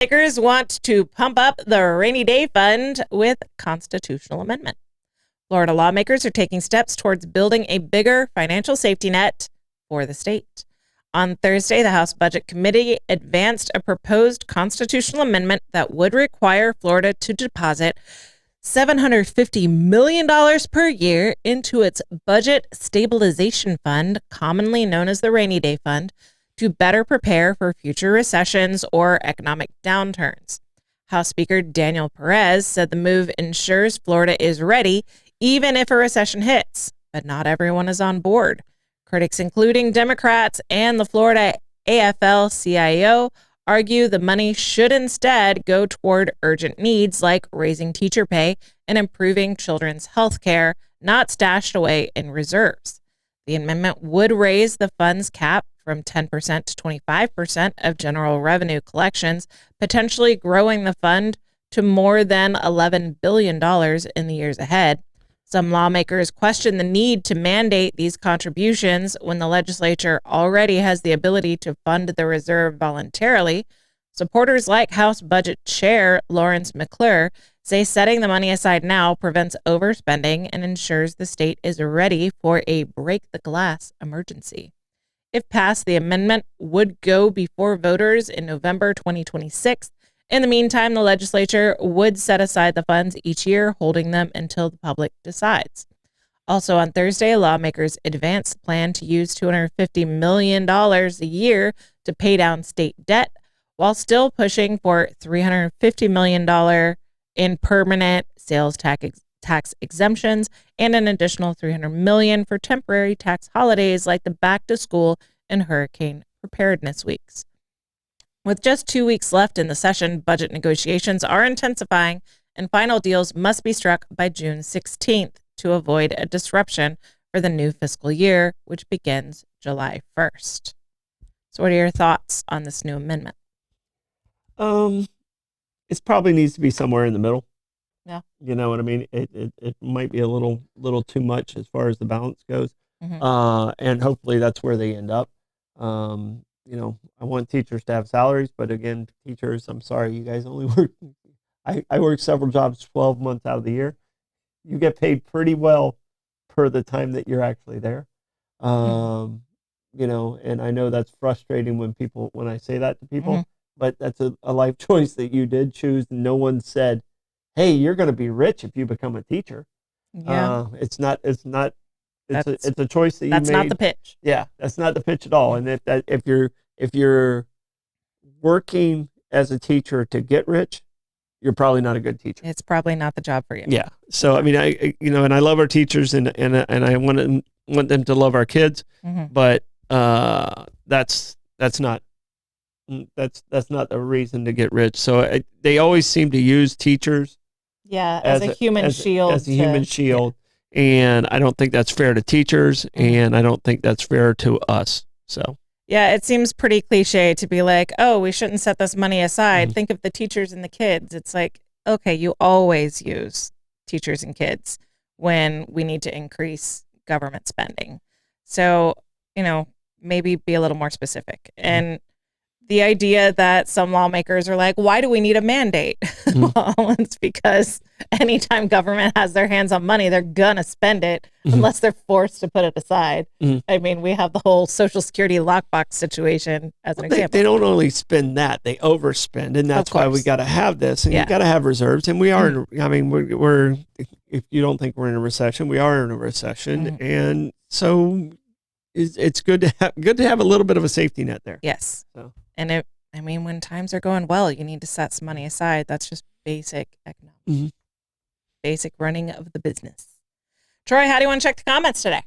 Lawmakers want to pump up the rainy day fund with constitutional amendment. Florida lawmakers are taking steps towards building a bigger financial safety net for the state. On Thursday, the House Budget Committee advanced a proposed constitutional amendment that would require Florida to deposit $750 million per year into its Budget Stabilization Fund, commonly known as the Rainy Day Fund, to better prepare for future recessions or economic downturns. House Speaker Daniel Perez said the move ensures Florida is ready even if a recession hits, but not everyone is on board. Critics, including Democrats and the Florida AFL-CIO, argue the money should instead go toward urgent needs like raising teacher pay and improving children's health care, not stashed away in reserves. The amendment would raise the fund's cap from 10% to 25% of general revenue collections, potentially growing the fund to more than $11 billion in the years ahead. Some lawmakers question the need to mandate these contributions when the legislature already has the ability to fund the reserve voluntarily. Supporters like House Budget Chair Lawrence McClure say setting the money aside now prevents overspending and ensures the state is ready for a break-the-glass emergency. If passed, the amendment would go before voters in November 2026. In the meantime, the legislature would set aside the funds each year, holding them until the public decides. Also on Thursday, lawmakers advanced a plan to use $250 million a year to pay down state debt, while still pushing for $350 million in permanent sales tax exemptions and an additional $300 million for temporary tax holidays like the back-to-school and hurricane preparedness weeks. With just 2 weeks left in the session, budget negotiations are intensifying, and final deals must be struck by June 16th to avoid a disruption for the new fiscal year, which begins July 1st. So what are your thoughts on this new amendment? It probably needs to be somewhere in the middle. Yeah. You know what I mean? It might be a little too much as far as the balance goes. Mm-hmm. And hopefully that's where they end up. I want teachers to have salaries, but again, teachers, I'm sorry, you guys only work. I work several jobs 12 months out of the year. You get paid pretty well per the time that you're actually there. And I know that's frustrating when I say that to people, but that's a life choice that you did choose. And no one said, hey, you're going to be rich if you become a teacher. Yeah. It's a choice that you made. That's not the pitch. Yeah, that's not the pitch at all. And if you're working as a teacher to get rich, you're probably not a good teacher. It's probably not the job for you. Yeah. So I mean, and I love our teachers, and I want them to love our kids, but that's not the reason to get rich. So they always seem to use teachers. Yeah, as a human shield. As a human shield. Yeah. And I don't think that's fair to teachers, and I don't think that's fair to us. So. Yeah, it seems pretty cliche to be like, oh, we shouldn't set this money aside. Think of the teachers and the kids. It's like, okay, you always use teachers and kids when we need to increase government spending. So, maybe be a little more specific. And the idea that some lawmakers are like, why do we need a mandate? Well, it's because anytime government has their hands on money, they're going to spend it unless they're forced to put it aside. I mean, we have the whole Social Security lockbox situation as an example. They don't only spend that, they overspend. And that's why we got to have this. And you got to have reserves. And we are, we're if you don't think we're in a recession, we are in a recession. And so it's good to have a little bit of a safety net there. Yes. So. And when times are going well, you need to set some money aside. That's just basic economics, basic running of the business. Troy, how do you want to check the comments today?